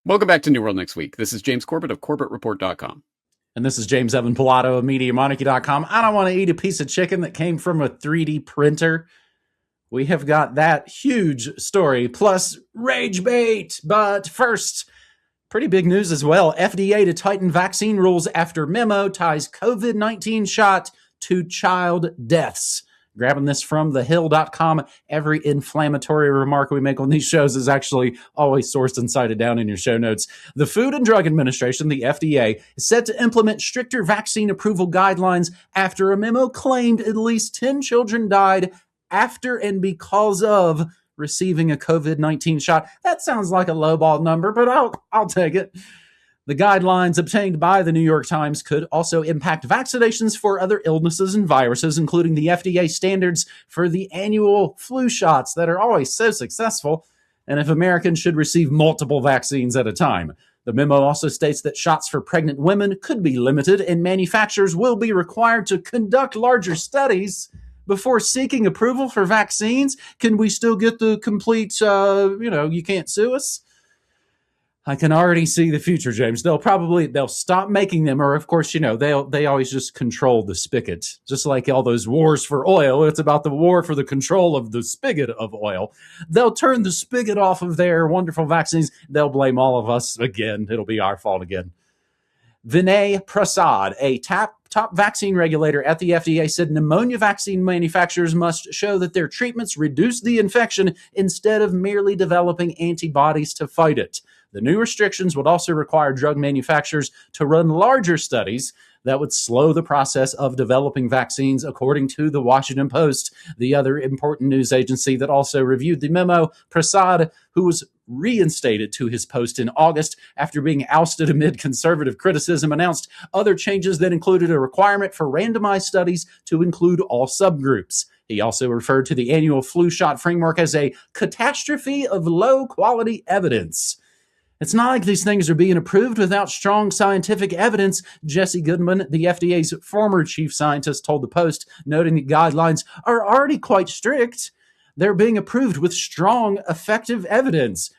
Welcome back to New World Next Week. This is James Corbett of CorbettReport.com. And this is James Evan Pilato of MediaMonarchy.com. I don't want to eat a piece of chicken that came from a 3D printer. We have got that huge story, plus rage bait. But first, pretty big news as well. FDA to tighten vaccine rules after memo ties COVID-19 shot to child deaths. Grabbing this from thehill.com. Every inflammatory remark we make on these shows is actually always sourced and cited down in your show notes. The Food and Drug Administration, the FDA, is set to implement stricter vaccine approval guidelines after a memo claimed at least 10 children died after and because of receiving a COVID-19 shot. That sounds like a lowball number, but I'll take it. The guidelines obtained by the New York Times could also impact vaccinations for other illnesses and viruses, including the FDA standards for the annual flu shots that are always so successful, and if Americans should receive multiple vaccines at a time. The memo also states that shots for pregnant women could be limited, and manufacturers will be required to conduct larger studies before seeking approval for vaccines. Can we still get the complete, you can't sue us? I can already see the future, James. They'll stop making them, or of course, they always just control the spigot. Just like all those wars for oil, it's about the war for the control of the spigot of oil. They'll turn the spigot off of their wonderful vaccines. They'll blame all of us again. It'll be our fault again. Vinay Prasad, a top vaccine regulator at the FDA, said pneumonia vaccine manufacturers must show that their treatments reduce the infection instead of merely developing antibodies to fight it. The new restrictions would also require drug manufacturers to run larger studies that would slow the process of developing vaccines, according to the Washington Post, the other important news agency that also reviewed the memo. Prasad, who was reinstated to his post in August after being ousted amid conservative criticism, announced other changes that included a requirement for randomized studies to include all subgroups. He also referred to the annual flu shot framework as a catastrophe of low-quality evidence. It's not like these things are being approved without strong scientific evidence, Jesse Goodman, the FDA's former chief scientist, told the Post, noting the guidelines are already quite strict. They're being approved with strong, effective evidence.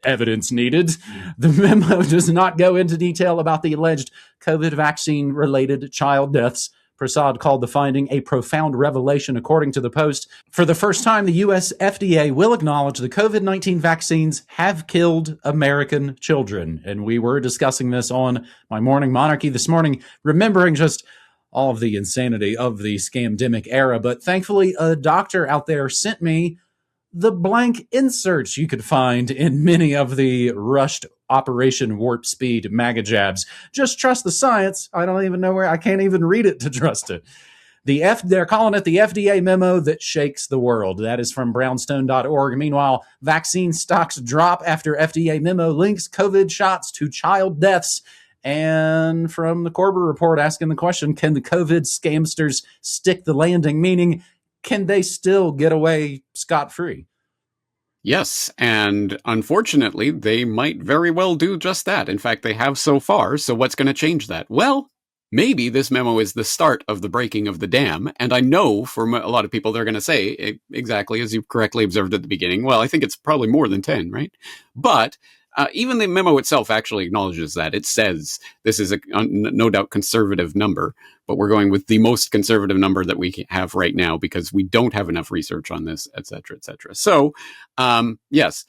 Evidence needed. The memo does not go into detail about the alleged COVID vaccine-related child deaths. Prasad called the finding a profound revelation, according to the Post. For the first time, the U.S. FDA will acknowledge the COVID-19 vaccines have killed American children. And we were discussing this on my Morning Monarchy this morning, remembering just all of the insanity of the scamdemic era. But thankfully, a doctor out there sent me the blank inserts you could find in many of the rushed Operation Warp Speed MAGA jabs. Just trust the science. I don't even know I can't even read it to trust it. They're calling it the FDA memo that shakes the world. That is from brownstone.org. Meanwhile, vaccine stocks drop after FDA memo links COVID shots to child deaths. And from the Corbett Report asking the question, can the COVID scamsters stick the landing? Meaning, can they still get away scot-free? Yes, and unfortunately, they might very well do just that. In fact, they have so far, so what's going to change that? Well, maybe this memo is the start of the breaking of the dam, and I know for a lot of people they're going to say, exactly as you correctly observed at the beginning, well, I think it's probably more than 10, right? But even the memo itself actually acknowledges that. It says this is a no doubt conservative number, but we're going with the most conservative number that we have right now because we don't have enough research on this, et cetera, et cetera. So, yes,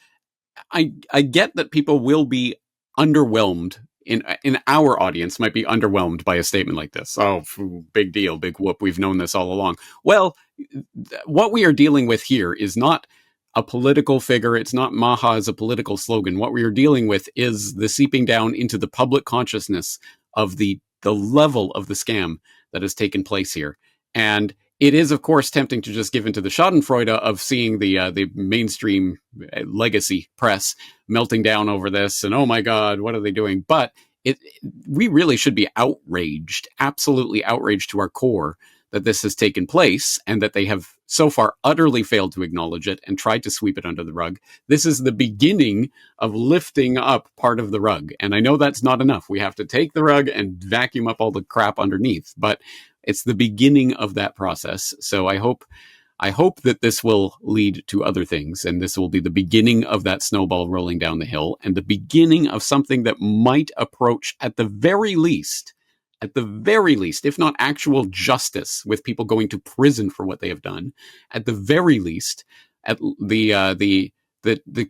I get that people will be underwhelmed. In our audience might be underwhelmed by a statement like this. Oh, big deal, big whoop. We've known this all along. Well, what we are dealing with here is not a political figure. It's not Maha as a political slogan. What we are dealing with is the seeping down into the public consciousness of the level of the scam that has taken place here. And it is, of course, tempting to just give into the schadenfreude of seeing the mainstream legacy press melting down over this. And, oh, my God, what are they doing? But we really should be outraged, absolutely outraged to our core that this has taken place and that they have so far utterly failed to acknowledge it and tried to sweep it under the rug. This is the beginning of lifting up part of the rug. And I know that's not enough. We have to take the rug and vacuum up all the crap underneath, but it's the beginning of that process. So I hope I hope that this will lead to other things, and this will be the beginning of that snowball rolling down the hill, and the beginning of something that might approach, at the very least, if not actual justice, with people going to prison for what they have done, at the very least, at the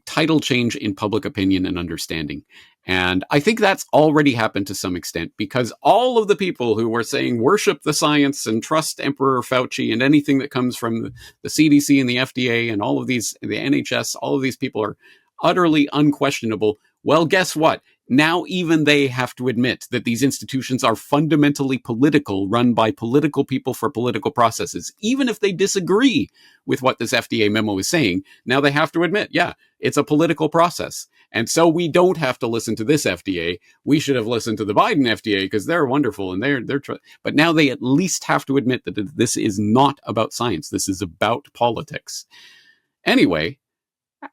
tidal change in public opinion and understanding. And I think that's already happened to some extent, because all of the people who were saying worship the science and trust Emperor Fauci and anything that comes from the CDC and the FDA and all of these, the NHS, all of these people are utterly unquestionable. Well, guess what? Now even they have to admit that these institutions are fundamentally political, run by political people for political processes. Even if they disagree with what this FDA memo is saying, now they have to admit, yeah, it's a political process. And so we don't have to listen to this FDA. We should have listened to the Biden FDA because they're wonderful and but now they at least have to admit that this is not about science. This is about politics. Anyway,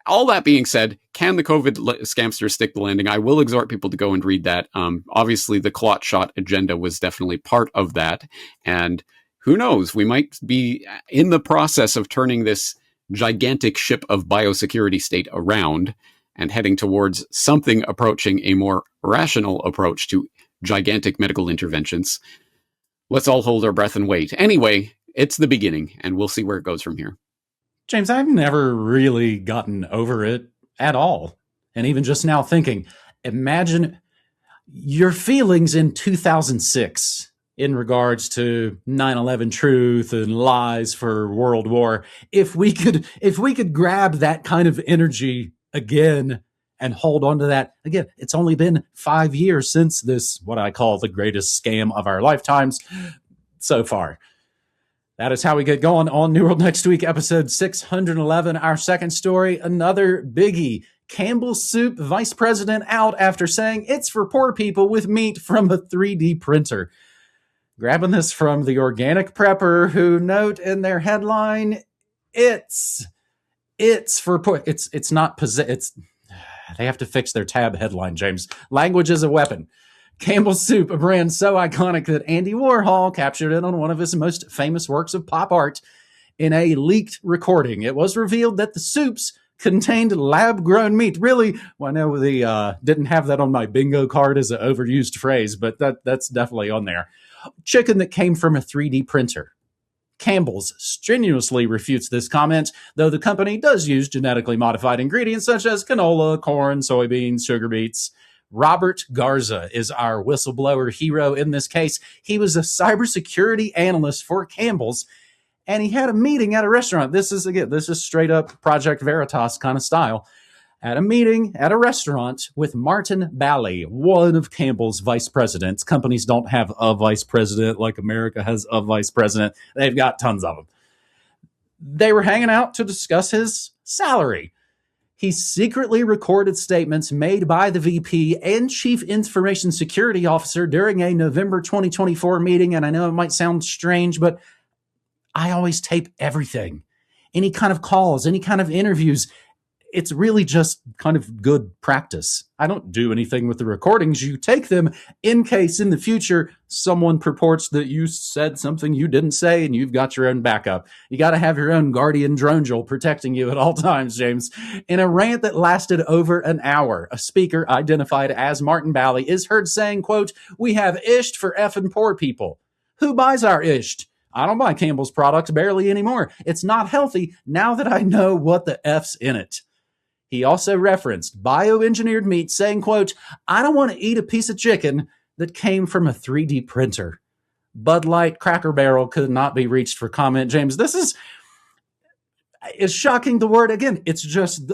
all that being said, can the COVID scamsters stick the landing? I will exhort people to go and read that. Obviously, the clot shot agenda was definitely part of that. And who knows, we might be in the process of turning this gigantic ship of biosecurity state around and heading towards something approaching a more rational approach to gigantic medical interventions. Let's all hold our breath and wait. Anyway, it's the beginning, and we'll see where it goes from here. James, I've never really gotten over it at all. And even just now thinking, imagine your feelings in 2006 in regards to 9/11 truth and lies for World War. If we could grab that kind of energy again and hold on to that again. It's only been 5 years since this, what I call the greatest scam of our lifetimes so far. That is how we get going on New World Next Week, episode 611. Our second story, another biggie. Campbell's Soup vice president out after saying it's for poor people with meat from a 3D printer. Grabbing this from the Organic Prepper, who note in their headline, it's for poor. It's not they have to fix their tab headline, James. Language is a weapon. Campbell's Soup, a brand so iconic that Andy Warhol captured it on one of his most famous works of pop art in a leaked recording. It was revealed that the soups contained lab-grown meat. Really? Well, I know they didn't have that on my bingo card as an overused phrase, but that's definitely on there. Chicken that came from a 3D printer. Campbell's strenuously refutes this comment, though the company does use genetically modified ingredients such as canola, corn, soybeans, sugar beets. Robert Garza is our whistleblower hero in this case. He was a cybersecurity analyst for Campbell's, and he had a meeting at a restaurant. This is straight up Project Veritas kind of style. At a meeting at a restaurant with Martin Bally, one of Campbell's vice presidents. Companies don't have a vice president like America has a vice president. They've got tons of them. They were hanging out to discuss his salary. He secretly recorded statements made by the VP and Chief Information Security Officer during a November 2024 meeting. And I know it might sound strange, but I always tape everything. Any kind of calls, any kind of interviews. It's really just kind of good practice. I don't do anything with the recordings. You take them in case in the future someone purports that you said something you didn't say and you've got your own backup. You got to have your own guardian drone protecting you at all times, James. In a rant that lasted over an hour, a speaker identified as Martin Bally is heard saying, quote, "We have isht for effing poor people. Who buys our isht? I don't buy Campbell's products barely anymore. It's not healthy now that I know what the F's in it." He also referenced bioengineered meat, saying, quote, "I don't want to eat a piece of chicken that came from a 3D printer." Bud Light Cracker Barrel could not be reached for comment. James, this is shocking the word. Again, it's just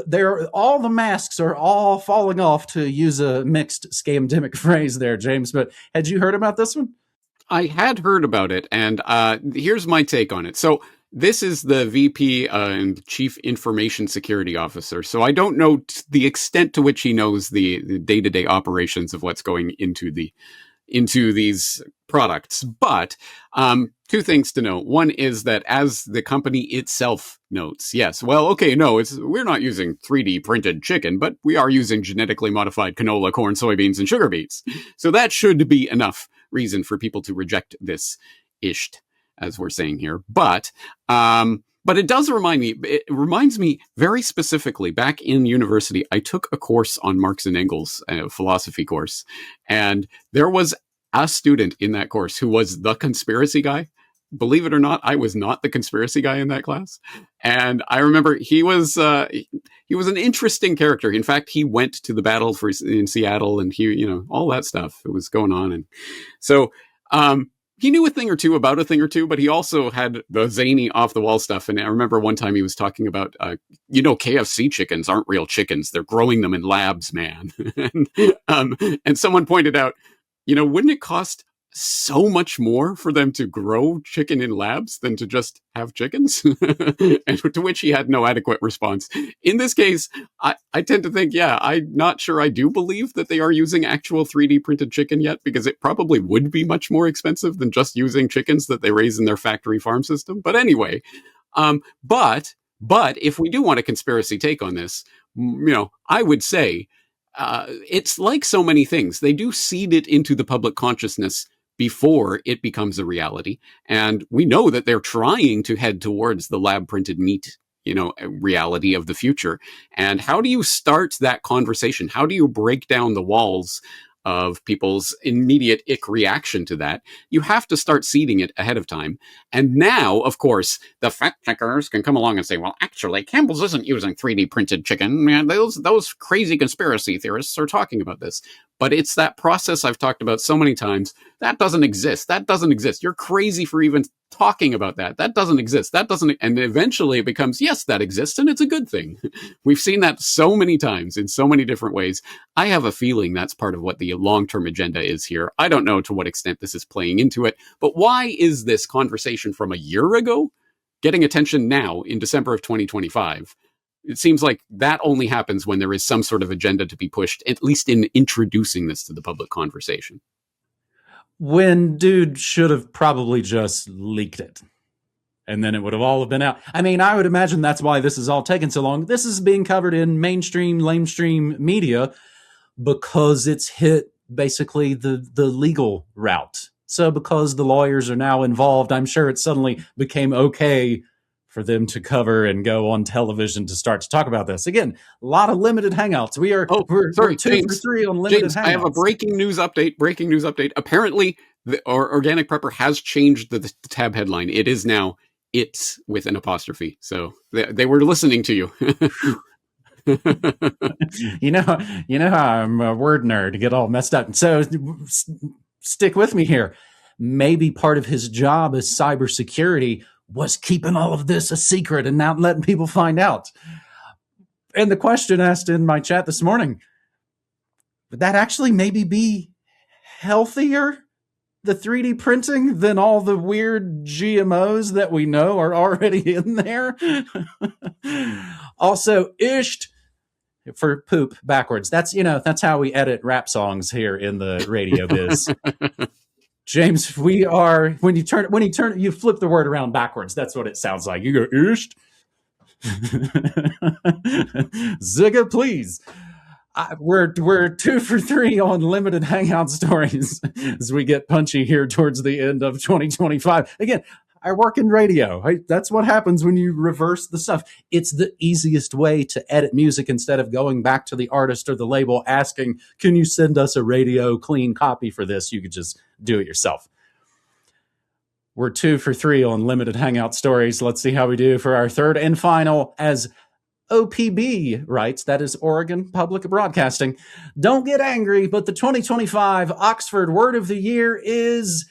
all the masks are all falling off, to use a mixed scamdemic phrase there, James. But had you heard about this one? I had heard about it, and here's my take on it. So this is the VP and Chief Information Security Officer. So I don't know the extent to which he knows the day-to-day operations of what's going into these products. But two things to note. One is that, as the company itself notes, yes, well, okay, no, we're not using 3D printed chicken, but we are using genetically modified canola, corn, soybeans, and sugar beets. So that should be enough reason for people to reject this isht, as we're saying here. But But it reminds me very specifically, back in university, I took a course on Marx and Engels, a philosophy course. And there was a student in that course who was the conspiracy guy. Believe it or not, I was not the conspiracy guy in that class. And I remember he was an interesting character. In fact, he went to the battle in Seattle, and all that stuff that was going on. And so, he knew a thing or two about a thing or two, but he also had the zany off the wall stuff. And I remember one time he was talking about, KFC chickens aren't real chickens. They're growing them in labs, man. And someone pointed out, wouldn't it cost so much more for them to grow chicken in labs than to just have chickens? And to which he had no adequate response. In this case, I tend to think, I'm not sure I do believe that they are using actual 3D printed chicken yet, because it probably would be much more expensive than just using chickens that they raise in their factory farm system. But anyway, but if we do want a conspiracy take on this, I would say it's like so many things. They do seed it into the public consciousness before it becomes a reality. And we know that they're trying to head towards the lab printed meat, reality of the future. And how do you start that conversation? How do you break down the walls of people's immediate ick reaction to that? You have to start seeding it ahead of time. And now, of course, the fact checkers can come along and say, well, actually, Campbell's isn't using 3D printed chicken. Man, those crazy conspiracy theorists are talking about this. But it's that process I've talked about so many times. That doesn't exist. That doesn't exist. You're crazy for even talking about that. That doesn't exist. That doesn't. And eventually it becomes, yes, that exists, and it's a good thing. We've seen that so many times in so many different ways. I have a feeling that's part of what the long-term agenda is here. I don't know to what extent this is playing into it, but why is this conversation from a year ago getting attention now in December of 2025? It seems like that only happens when there is some sort of agenda to be pushed, at least in introducing this to the public conversation. When dude should have probably just leaked it, and then it would have all been out. I mean, I would imagine that's why this is all taking so long. This is being covered in mainstream, lamestream media because it's hit basically the legal route. So because the lawyers are now involved, I'm sure it suddenly became okay for them to cover and go on television to start to talk about this. Again, a lot of limited hangouts. We're 2 for 3 on limited hangouts. I have a breaking news update. Apparently, the Organic Prepper has changed the tab headline. It is now "It's" with an apostrophe. So they were listening to you. You know how I'm a word nerd to get all messed up. So stick with me here. Maybe part of his job as cybersecurity was keeping all of this a secret and not letting people find out. And the question asked in my chat this morning, would that actually maybe be healthier, the 3D printing, than all the weird GMOs that we know are already in there? Also, isht for poop backwards. That's how we edit rap songs here in the radio biz. James, when you flip the word around backwards. That's what it sounds like. You go, isht. Zigga, please. We're 2 for 3 on limited hangout stories as we get punchy here towards the end of 2025. Again, I work in radio. That's what happens when you reverse the stuff. It's the easiest way to edit music instead of going back to the artist or the label asking, can you send us a radio clean copy for this? You could just do it yourself. We're 2 for 3 on limited hangout stories. Let's see how we do for our third and final. As OPB writes, that is Oregon Public Broadcasting. Don't get angry, but the 2025 Oxford Word of the Year is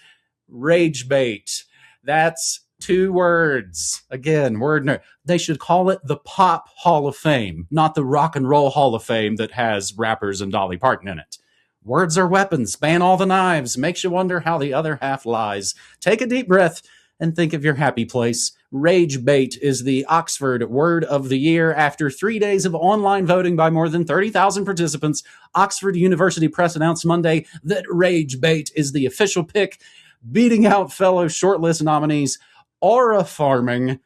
rage bait. That's 2 words. Again, word nerd. They should call it the Pop Hall of Fame, not the Rock and Roll Hall of Fame that has rappers and Dolly Parton in it. Words are weapons. Ban all the knives. Makes you wonder how the other half lies. Take a deep breath and think of your happy place. Rage bait is the Oxford Word of the Year. After 3 days of online voting by more than 30,000 participants, Oxford University Press announced Monday that rage bait is the official pick, beating out fellow shortlist nominees Aura Farming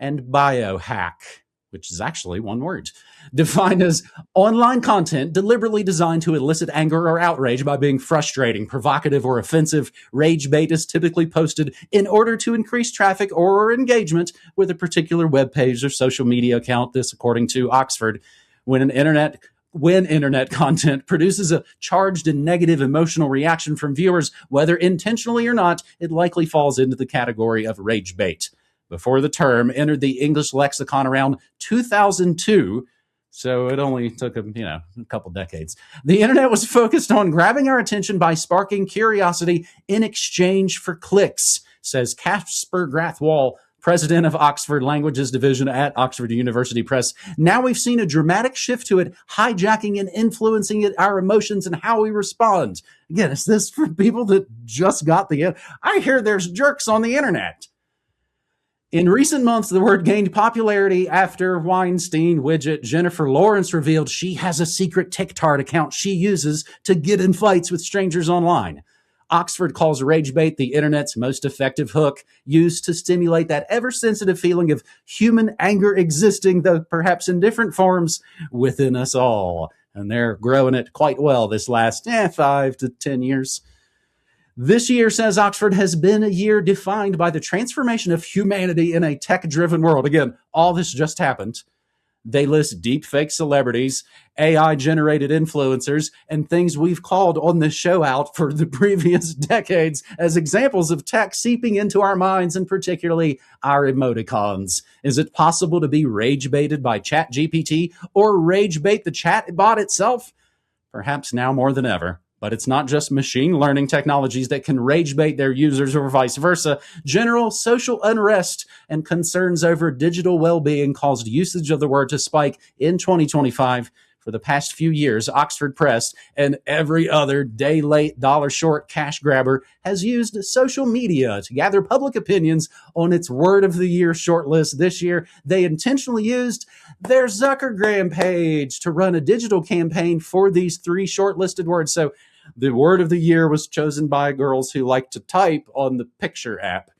and Biohack, which is actually one word, defined as online content deliberately designed to elicit anger or outrage by being frustrating, provocative, or offensive. Rage bait is typically posted in order to increase traffic or engagement with a particular web page or social media account. This, according to Oxford, when internet content produces a charged and negative emotional reaction from viewers, whether intentionally or not, it likely falls into the category of rage bait. Before the term entered the English lexicon around 2002, so it only took a couple decades, the internet was focused on grabbing our attention by sparking curiosity in exchange for clicks, says Casper Grathwohl, president of Oxford Languages Division at Oxford University Press. Now we've seen a dramatic shift to it, hijacking and influencing our emotions and how we respond. Again, is this for people that just got I hear there's jerks on the internet. In recent months, the word gained popularity after Weinstein widget Jennifer Lawrence revealed she has a secret TikTok account she uses to get in fights with strangers online. Oxford calls rage bait the internet's most effective hook, used to stimulate that ever-sensitive feeling of human anger existing, though perhaps in different forms, within us all. And they're growing it quite well this last 5 to 10 years. This year, says Oxford, has been a year defined by the transformation of humanity in a tech-driven world. Again, all this just happened. They list deepfake celebrities, AI-generated influencers, and things we've called on this show out for the previous decades as examples of tech seeping into our minds, and particularly our emoticons. Is it possible to be rage-baited by ChatGPT or rage-bait the chat bot itself? Perhaps now more than ever. But it's not just machine learning technologies that can rage bait their users or vice versa. General social unrest and concerns over digital well-being caused usage of the word to spike in 2025. For the past few years, Oxford Press and every other day late, dollar short cash grabber has used social media to gather public opinions on its Word of the Year shortlist. This year, they intentionally used their Zuckergram page to run a digital campaign for these 3 shortlisted words. So the Word of the Year was chosen by girls who like to type on the picture app.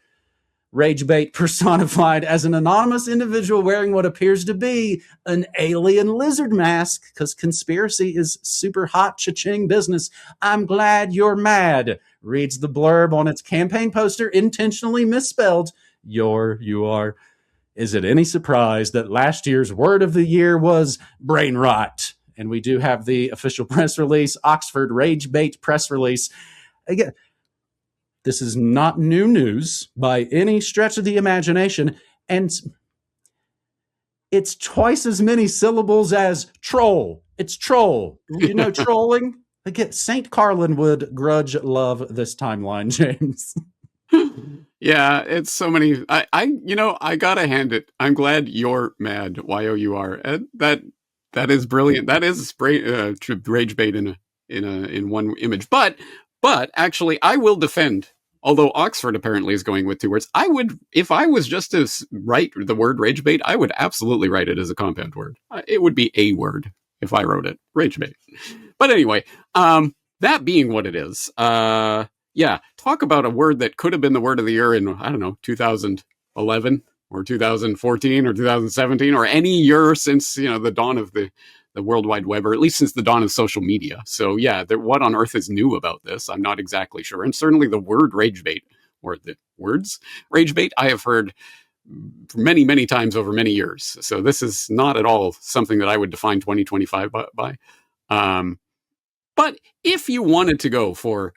Rage bait personified as an anonymous individual wearing what appears to be an alien lizard mask, because conspiracy is super hot cha-ching business. I'm glad you're mad, reads the blurb on its campaign poster, intentionally misspelled. You are. Is it any surprise that last year's Word of the Year was brain rot? And we do have the official press release, Oxford Rage Bait press release. Again, this is not new news by any stretch of the imagination, and it's twice as many syllables as troll. It's troll. You know trolling? Again, St. Carlin would grudge love this timeline, James. Yeah, it's so many. I gotta hand it. I'm glad you're mad. Y-O-U-R. That is brilliant. That is rage bait in one image. But actually, I will defend. Although Oxford apparently is going with 2 words, I would, if I was just to write the word rage bait, I would absolutely write it as a compound word. It would be a word if I wrote it, rage bait. But anyway, that being what it is, talk about a word that could have been the word of the year in, 2011 or 2014 or 2017 or any year since, the dawn of the World Wide Web, or at least since the dawn of social media. So what on earth is new about this? I'm not exactly sure. And certainly the word rage bait, or the words rage bait, I have heard many, many times over many years. So this is not at all something that I would define 2025 by. But if you wanted to go for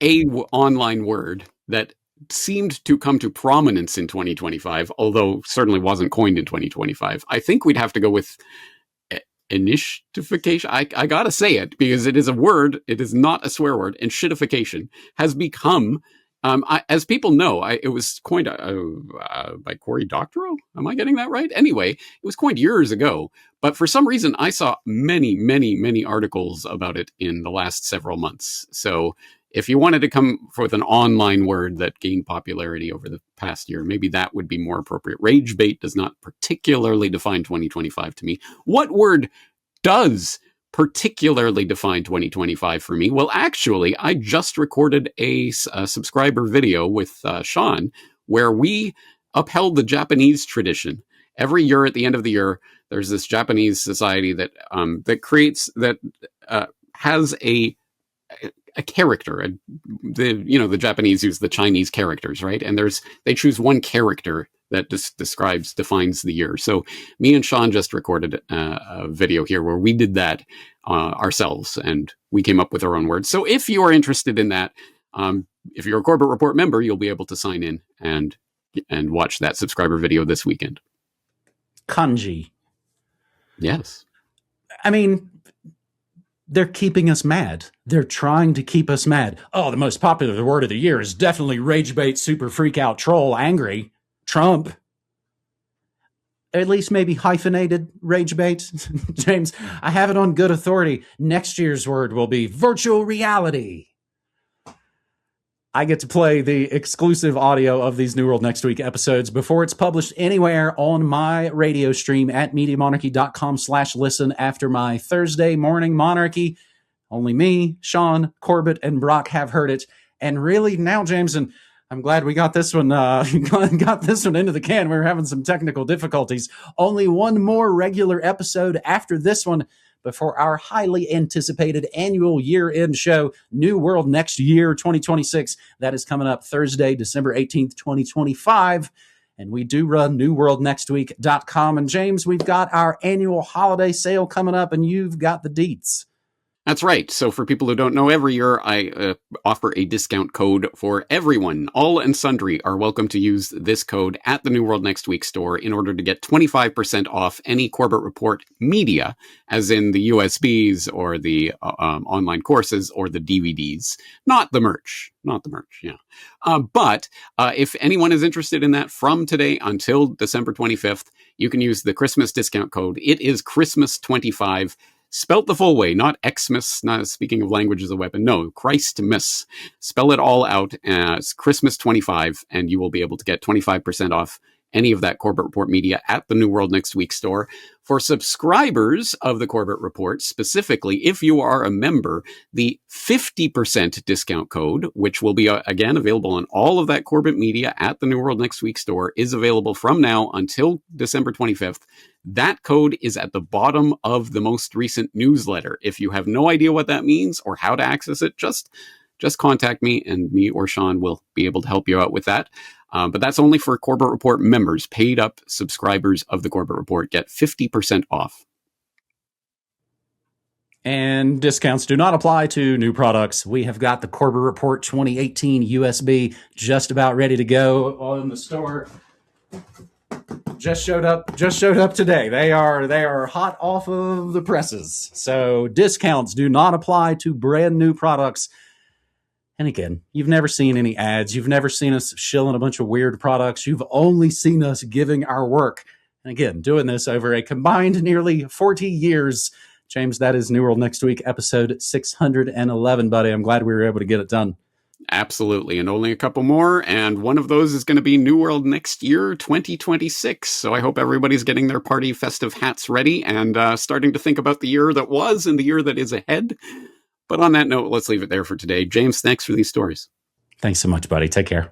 a online word that seemed to come to prominence in 2025, although certainly wasn't coined in 2025, I think we'd have to go with initiatification. I gotta say it because it is a word. It is not a swear word. And shitification has become, as people know, it was coined by Cory Doctorow. Am I getting that right? Anyway, it was coined years ago. But for some reason, I saw many, many, many articles about it in the last several months. So if you wanted to come with an online word that gained popularity over the past year, maybe that would be more appropriate. Rage bait does not particularly define 2025 to me. What word does particularly define 2025 for me? Well, actually, I just recorded a subscriber video with Sean where we upheld the Japanese tradition every year at the end of the year, there's this Japanese society that has a character. The Japanese use the Chinese characters, right? And they choose one character that defines the year. So me and Sean just recorded a video here where we did that ourselves, and we came up with our own words. So if you are interested in that, if you're a Corbett Report member, you'll be able to sign in and watch that subscriber video this weekend. Kanji. Yes. I mean, they're keeping us mad. They're trying to keep us mad. Oh, the most popular word of the year is definitely rage bait, super freak out, troll, angry, Trump. At least maybe hyphenated rage bait. James, I have it on good authority. Next year's word will be virtual reality. I get to play the exclusive audio of these New World Next Week episodes before it's published anywhere on my radio stream at MediaMonarchy.com/listen after my Thursday morning Monarchy. Only me, Sean, Corbett, and Brock have heard it. And really now, James, and I'm glad we got this one got this one into the can. We were having some technical difficulties. Only one more regular episode after this one before our highly anticipated annual year-end show, New World Next Year 2026. That is coming up Thursday, December 18th, 2025. And we do run newworldnextweek.com. And James, we've got our annual holiday sale coming up, and you've got the deets. That's right. So for people who don't know, every year I offer a discount code for everyone. All and sundry are welcome to use this code at the New World Next Week store in order to get 25% off any Corbett Report media, as in the USBs or the online courses or the DVDs. Not the merch, yeah. But if anyone is interested in that from today until December 25th, you can use the Christmas discount code. It is Christmas25. Spelt the full way, not Xmas, not speaking of language as a weapon. No, Christmas. Spell it all out as Christmas25, and you will be able to get 25% off any of that Corbett Report media at the New World Next Week store. For subscribers of the Corbett Report, specifically, if you are a member, the 50% discount code, which will be, again, available on all of that Corbett media at the New World Next Week store, is available from now until December 25th. That code is at the bottom of the most recent newsletter. If you have no idea what that means or how to access it, just contact me, and me or Sean will be able to help you out with that. But that's only for Corbett Report members. Paid up subscribers of the Corbett Report get 50% off. And discounts do not apply to new products. We have got the Corbett Report 2018 USB just about ready to go on the store. Just showed up today. They are hot off of the presses. So discounts do not apply to brand new products. And again, you've never seen any ads. You've never seen us shilling a bunch of weird products. You've only seen us giving our work. And again, doing this over a combined nearly 40 years. James, that is New World Next Week, episode 611, buddy. I'm glad we were able to get it done. Absolutely. And only a couple more. And one of those is going to be New World Next Year 2026. So I hope everybody's getting their party festive hats ready and starting to think about the year that was and the year that is ahead. But on that note, let's leave it there for today. James, thanks for these stories. Thanks so much, buddy. Take care.